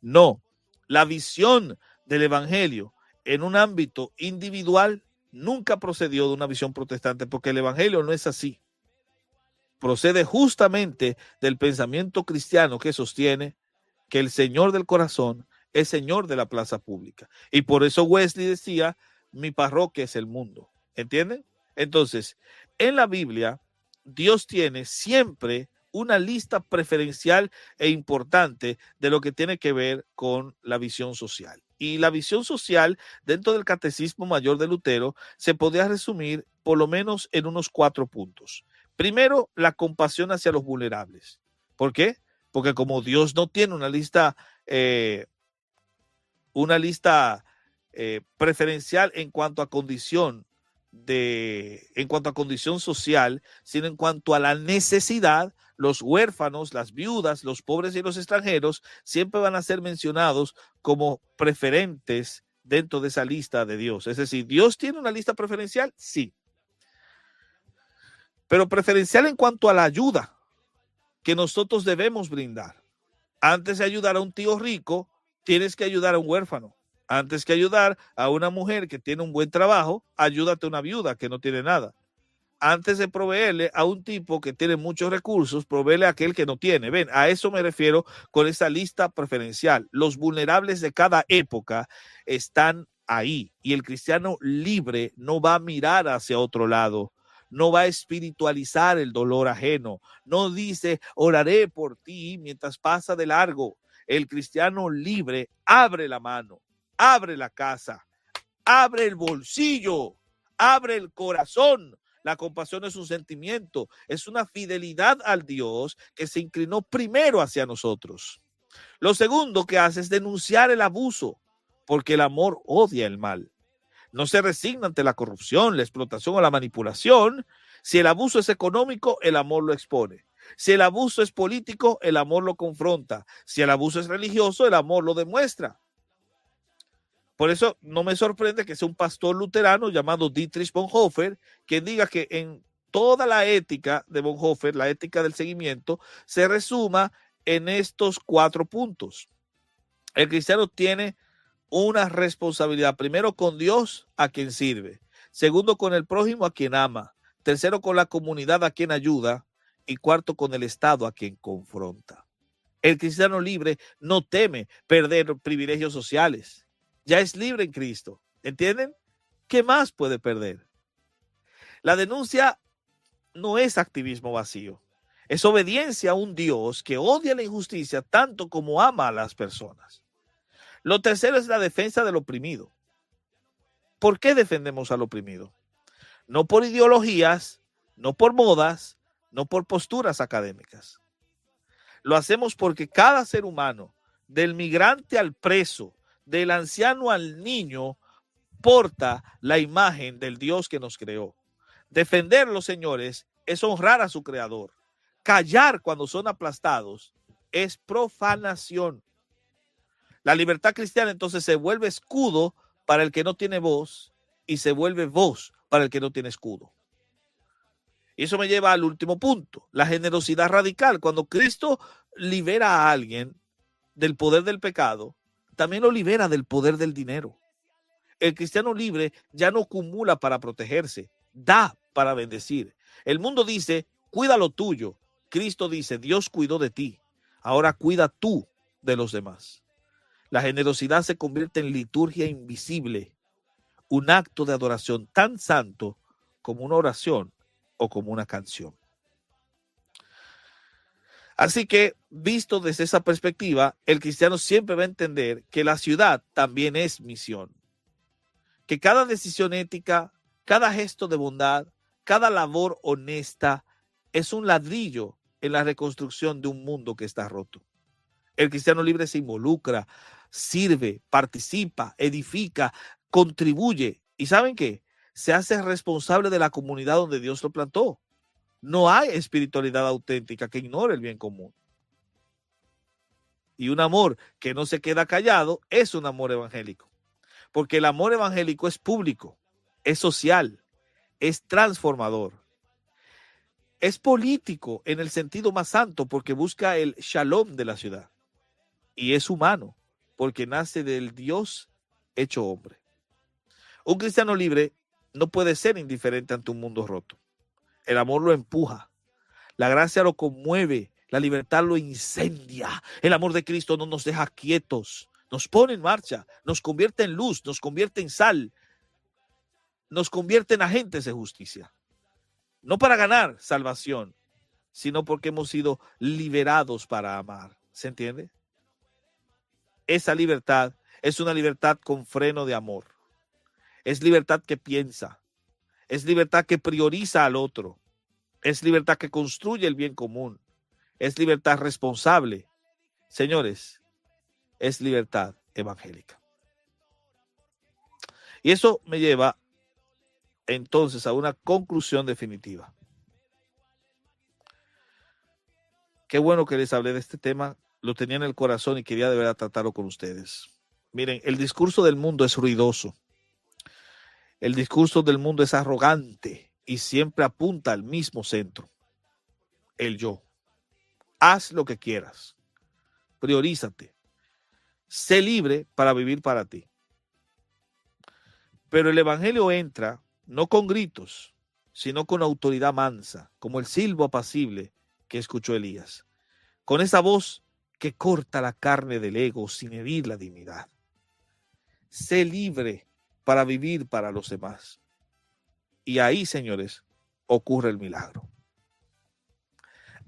No, la visión del evangelio en un ámbito individual nunca procedió de una visión protestante, porque el evangelio no es así. Procede justamente del pensamiento cristiano que sostiene que el Señor del corazón es Señor de la plaza pública. Y por eso Wesley decía, mi parroquia es el mundo. ¿Entienden? Entonces, en la Biblia, Dios tiene siempre una lista preferencial e importante de lo que tiene que ver con la visión social. Y la visión social dentro del Catecismo Mayor de Lutero se podría resumir por lo menos en unos 4 puntos. Primero, la compasión hacia los vulnerables. ¿Por qué? Porque como Dios no tiene una lista preferencial en cuanto a condición social, sino en cuanto a la necesidad, los huérfanos, las viudas, los pobres y los extranjeros siempre van a ser mencionados como preferentes dentro de esa lista de Dios. Es decir, ¿Dios tiene una lista preferencial? Sí. Pero preferencial en cuanto a la ayuda que nosotros debemos brindar. Antes de ayudar a un tío rico, tienes que ayudar a un huérfano. Antes que ayudar a una mujer que tiene un buen trabajo, ayúdate a una viuda que no tiene nada. Antes de proveerle a un tipo que tiene muchos recursos, proveerle a aquel que no tiene. Ven, a eso me refiero con esa lista preferencial. Los vulnerables de cada época están ahí y el cristiano libre no va a mirar hacia otro lado. No va a espiritualizar el dolor ajeno. No dice, oraré por ti mientras pasa de largo. El cristiano libre abre la mano, abre la casa, abre el bolsillo, abre el corazón. La compasión es un sentimiento, es una fidelidad al Dios que se inclinó primero hacia nosotros. Lo segundo que hace es denunciar el abuso, porque el amor odia el mal. No se resigna ante la corrupción, la explotación o la manipulación, Si el abuso es económico, el amor lo expone. Si el abuso es político, el amor lo confronta. Si el abuso es religioso, el amor lo demuestra. Por eso no me sorprende que sea un pastor luterano llamado Dietrich Bonhoeffer quien diga que en toda la ética de Bonhoeffer, la ética del seguimiento, se resuma en estos 4 puntos. El cristiano tiene una responsabilidad, primero con Dios a quien sirve, segundo con el prójimo a quien ama, tercero con la comunidad a quien ayuda y cuarto con el Estado a quien confronta. El cristiano libre no teme perder privilegios sociales, ya es libre en Cristo, ¿entienden? ¿Qué más puede perder? La denuncia no es activismo vacío, es obediencia a un Dios que odia la injusticia tanto como ama a las personas. Lo tercero es la defensa del oprimido. ¿Por qué defendemos al oprimido? No por ideologías, no por modas, no por posturas académicas. Lo hacemos porque cada ser humano, del migrante al preso, del anciano al niño, porta la imagen del Dios que nos creó. Defenderlo, señores, es honrar a su creador. Callar cuando son aplastados es profanación. La libertad cristiana entonces se vuelve escudo para el que no tiene voz y se vuelve voz para el que no tiene escudo. Y eso me lleva al último punto, la generosidad radical. Cuando Cristo libera a alguien del poder del pecado, también lo libera del poder del dinero. El cristiano libre ya no acumula para protegerse, da para bendecir. El mundo dice, cuida lo tuyo. Cristo dice, Dios cuidó de ti. Ahora cuida tú de los demás. La generosidad se convierte en liturgia invisible, un acto de adoración tan santo como una oración o como una canción. Así que, visto desde esa perspectiva, el cristiano siempre va a entender que la ciudad también es misión, que cada decisión ética, cada gesto de bondad, cada labor honesta es un ladrillo en la reconstrucción de un mundo que está roto. El cristiano libre se involucra, sirve, participa, edifica, contribuye. ¿Y saben qué? Se hace responsable de la comunidad donde Dios lo plantó. No hay espiritualidad auténtica que ignore el bien común. Y un amor que no se queda callado es un amor evangélico. Porque el amor evangélico es público, es social, es transformador. Es político en el sentido más santo porque busca el shalom de la ciudad. Y es humano porque nace del Dios hecho hombre. Un cristiano libre no puede ser indiferente ante un mundo roto. El amor lo empuja, la gracia lo conmueve, la libertad lo incendia. El amor de Cristo no nos deja quietos, nos pone en marcha, nos convierte en luz, nos convierte en sal, nos convierte en agentes de justicia. No para ganar salvación, sino porque hemos sido liberados para amar. ¿Se entiende? Esa libertad es una libertad con freno de amor. Es libertad que piensa. Es libertad que prioriza al otro. Es libertad que construye el bien común. Es libertad responsable. Señores, es libertad evangélica. Y eso me lleva entonces a una conclusión definitiva. Qué bueno que les hablé de este tema. Lo tenía en el corazón y quería de verdad tratarlo con ustedes. Miren, el discurso del mundo es ruidoso. El discurso del mundo es arrogante y siempre apunta al mismo centro, el yo. Haz lo que quieras. Priorízate. Sé libre para vivir para ti. Pero el evangelio entra no con gritos, sino con autoridad mansa, como el silbo apacible que escuchó Elías. Con esa voz que corta la carne del ego sin herir la dignidad. Sé libre para vivir para los demás. Y ahí, señores, ocurre el milagro.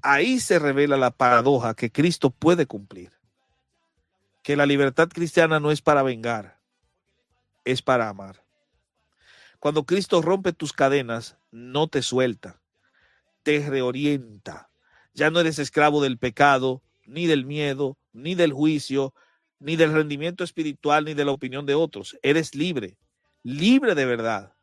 Ahí se revela la paradoja que Cristo puede cumplir. Que la libertad cristiana no es para vengar, es para amar. Cuando Cristo rompe tus cadenas, no te suelta, te reorienta. Ya no eres esclavo del pecado, ni del miedo, ni del juicio, ni del rendimiento espiritual, ni de la opinión de otros. Eres libre, libre de verdad,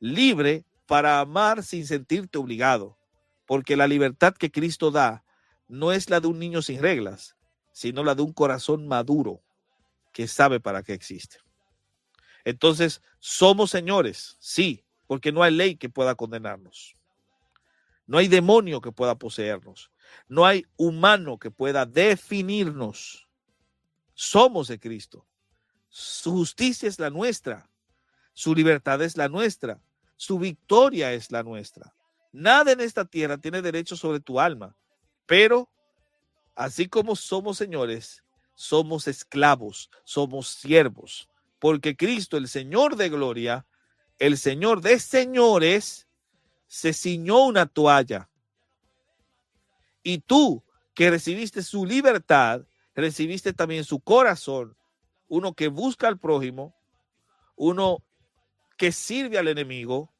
libre para amar sin sentirte obligado, porque la libertad que Cristo da no es la de un niño sin reglas, sino la de un corazón maduro que sabe para qué existe. Entonces, somos señores, sí, porque no hay ley que pueda condenarnos. No hay demonio que pueda poseernos. No hay humano que pueda definirnos. Somos de Cristo. Su justicia es la nuestra. Su libertad es la nuestra. Su victoria es la nuestra. Nada en esta tierra tiene derecho sobre tu alma. Pero, así como somos señores, somos esclavos, somos siervos. Porque Cristo, el Señor de gloria, el Señor de señores, se ciñó una toalla. Y tú, que recibiste su libertad, recibiste también su corazón, uno que busca al prójimo, uno que sirve al enemigo,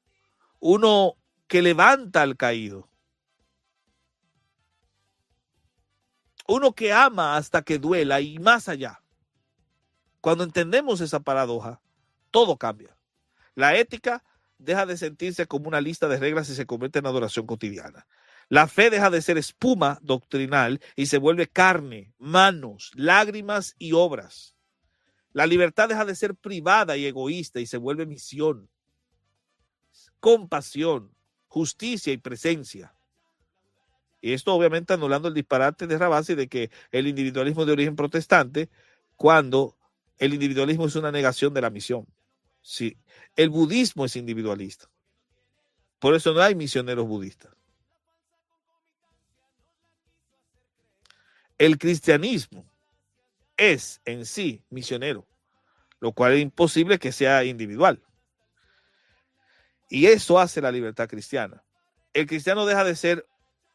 uno que levanta al caído, uno que ama hasta que duela y más allá. Cuando entendemos esa paradoja, todo cambia. La ética deja de sentirse como una lista de reglas y se convierte en adoración cotidiana. La fe deja de ser espuma doctrinal y se vuelve carne, manos, lágrimas y obras. La libertad deja de ser privada y egoísta y se vuelve misión, compasión, justicia y presencia. Y esto obviamente anulando el disparate de Ravasi de que el individualismo de origen protestante, cuando el individualismo es una negación de la misión. Sí, el budismo es individualista. Por eso no hay misioneros budistas. El cristianismo es en sí misionero, lo cual es imposible que sea individual. Y eso hace la libertad cristiana. El cristiano deja de ser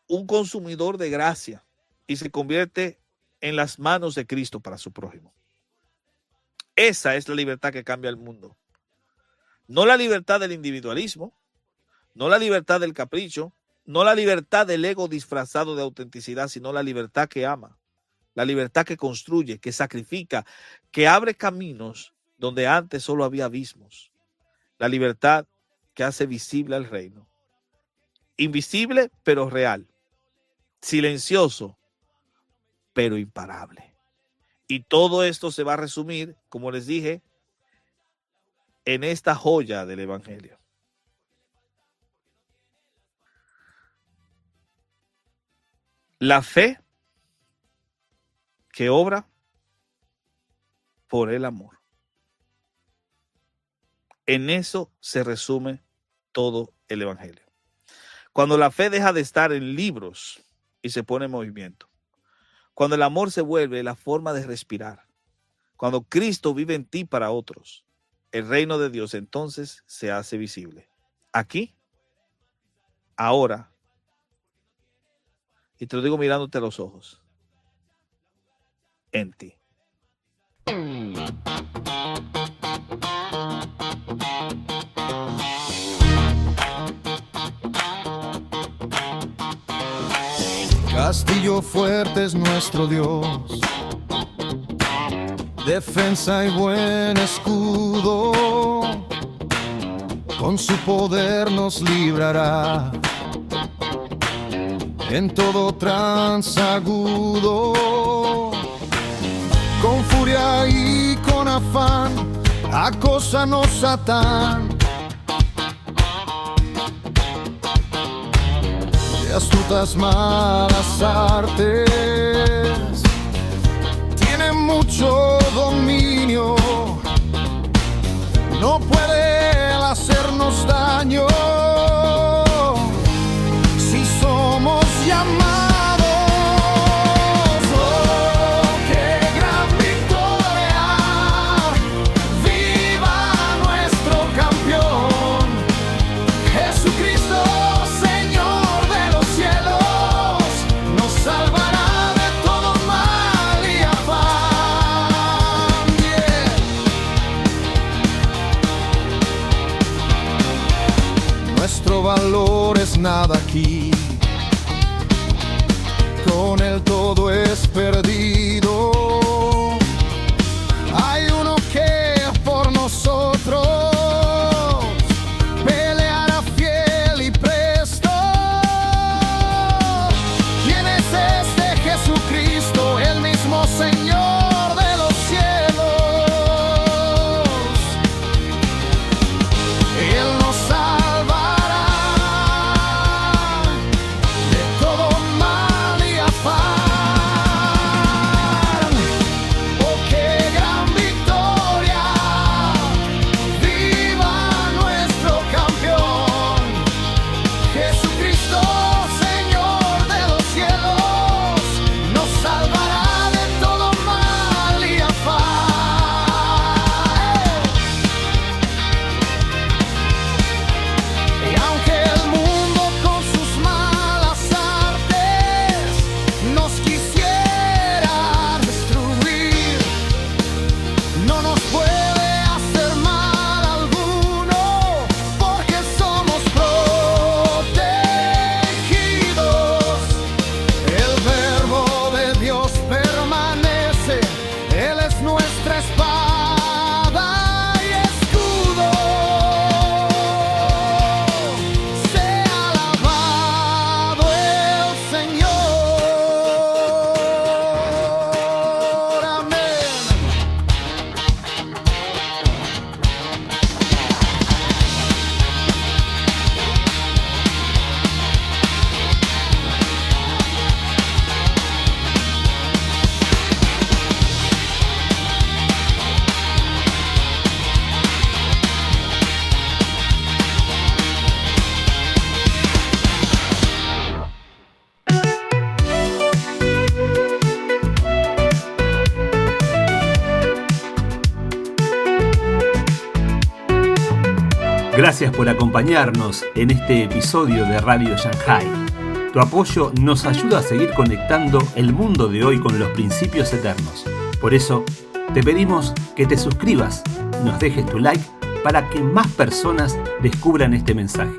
un consumidor de gracia y se convierte en las manos de Cristo para su prójimo. Esa es la libertad que cambia el mundo. No la libertad del individualismo, no la libertad del capricho, no la libertad del ego disfrazado de autenticidad, sino la libertad que ama, la libertad que construye, que sacrifica, que abre caminos donde antes solo había abismos. La libertad que hace visible al reino. Invisible, pero real. Silencioso, pero imparable. Y todo esto se va a resumir, como les dije, en esta joya del Evangelio. La fe que obra por el amor. En eso se resume todo el Evangelio. Cuando la fe deja de estar en libros y se pone en movimiento. Cuando el amor se vuelve la forma de respirar. Cuando Cristo vive en ti para otros. El reino de Dios entonces se hace visible. Aquí, ahora. Y te lo digo mirándote a los ojos. En ti. Castillo fuerte es nuestro Dios, defensa y buen escudo, con su poder nos librará en todo transagudo. Con furia y con afán, acósanos Satán, de astutas malas artes, tiene mucho dominio, no puede hacernos daño, si somos llamados. Nuestro valor es nada aquí, con él todo es perdido. Hay uno que por nosotros peleará fiel. Gracias por acompañarnos en este episodio de Radio Shanghai. Tu apoyo nos ayuda a seguir conectando el mundo de hoy con los principios eternos. Por eso, te pedimos que te suscribas, nos dejes tu like para que más personas descubran este mensaje.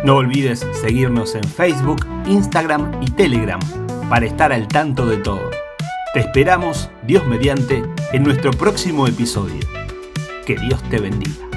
No olvides seguirnos en Facebook, Instagram y Telegram para estar al tanto de todo. Te esperamos, Dios mediante, en nuestro próximo episodio. Que Dios te bendiga.